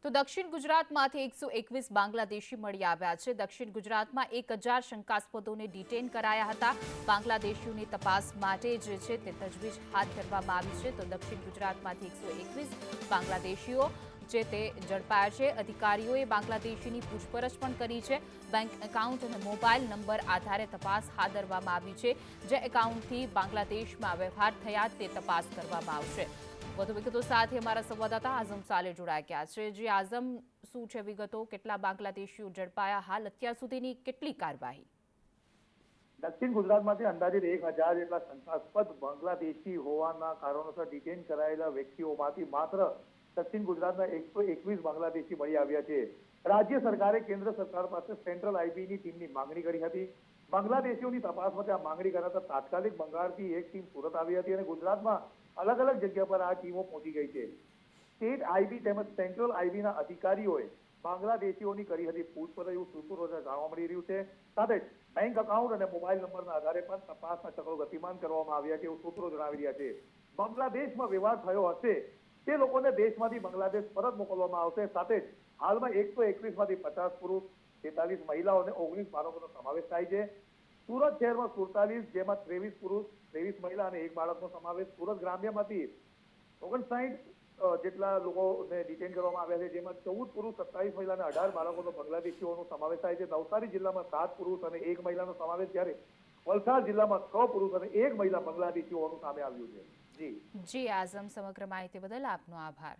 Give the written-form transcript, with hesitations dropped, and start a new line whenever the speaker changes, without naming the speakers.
તો દક્ષિણ ગુજરાતમાંથી 121 બાંગ્લાદેશી મળી આવ્યા છે। દક્ષિણ ગુજરાતમાં 1000 શંકાસ્પદોને ડિટેન કરાયા હતા। બાંગ્લાદેશીઓની તપાસ માટે જે છે તે તજવીજ હાથ ધરવામાં આવી છે। તો દક્ષિણ ગુજરાતમાંથી 121 બાંગ્લાદેશીઓ જે તે ઝડપાયા છે। અધિકારીઓએ બાંગ્લાદેશીની પૂછપરછ પણ કરી છે। બેંક એકાઉન્ટ અને મોબાઈલ નંબર આધારે તપાસ હાથ ધરવામાં આવી છે। જે એકાઉન્ટથી બાંગ્લાદેશમાં વ્યવહાર થયા તે તપાસ કરવામાં આવશે। વધુ વિગતો સાથે અમારા સંવાદદાતા આઝમ સાલે જોડાઈ ગયા છે। જે આઝમ, શું છે વિગતો? કેટલા બાંગ્લાદેશીઓ ઝડપાયા? હાલ અત્યાર સુધીની કેટલી કાર્યવાહી?
દક્ષિણ ગુજરાતમાંથી અંદાજિત 1000 જેટલા શંકાસ્પદ બાંગ્લાદેશી હોવાના કારણોસર ડિટેન કરાયેલા વ્યક્તિઓમાંથી માત્ર દક્ષિણ ગુજરાતના 121 બાંગ્લાદેશી મળી આવ્યા છે। રાજ્ય સરકારે કેન્દ્ર સરકાર પાસે સેન્ટ્રલ આઈબીની ટીમની માંગણી કરી હતી। બાંગ્લાદેશીઓની તપાસ માટે આ માંગણી કરાતા તાત્કાલિક બંગાળથી એક ટીમ સુરત આવી હતી અને ગુજરાતમાં અલગ અલગ જગ્યા પર આ ટીમો પહોંચી ગઈ છે। સ્ટેટ આઈબી તેમજ સેન્ટ્રલ આઈબીના અધિકારીઓએ બાંગ્લાદેશીઓની કરી હતી પૂછપરછ એવું સૂત્રો જાણવા મળી રહ્યું છે। સાથે જ બેંક એકાઉન્ટ અને મોબાઈલ નંબરના આધારે પણ તપાસના ચક્રો ગતિમાન કરવામાં આવ્યા છે એવું સૂત્રો જણાવી રહ્યા છે। બાંગ્લાદેશમાં વ્યવહાર થયો હશે તે લોકોને દેશમાંથી બાંગ્લાદેશ પરત મોકલવામાં આવશે। સાથે જ હાલમાં 121 માંથી 50 પુરુષ, 43 મહિલાઓ અને 19 બાળકોનો સમાવેશ થાય છે। સુરત શહેરમાં 47, જેમાં 23 પુરુષ, 23 મહિલા અને 1 બાળકનો સમાવેશ। સુરત ગ્રામ્યમાંથી 59 જેટલા લોકોને ડિટેન કરવામાં આવ્યા છે, જેમાં 14 પુરુષ, 27 મહિલા અને 18 બાળકોનો બાંગ્લાદેશીઓનો સમાવેશ થાય છે। નવસારી જિલ્લામાં 7 પુરુષ અને 1 મહિલાનો સમાવેશ, જ્યારે વલસાડ જિલ્લામાં 6 પુરુષ અને 1 મહિલા બાંગ્લાદેશીઓનું સામે આવ્યું છે। જી
જી આઝમ, સમગ્ર માહિતી બદલ આપનો આભાર।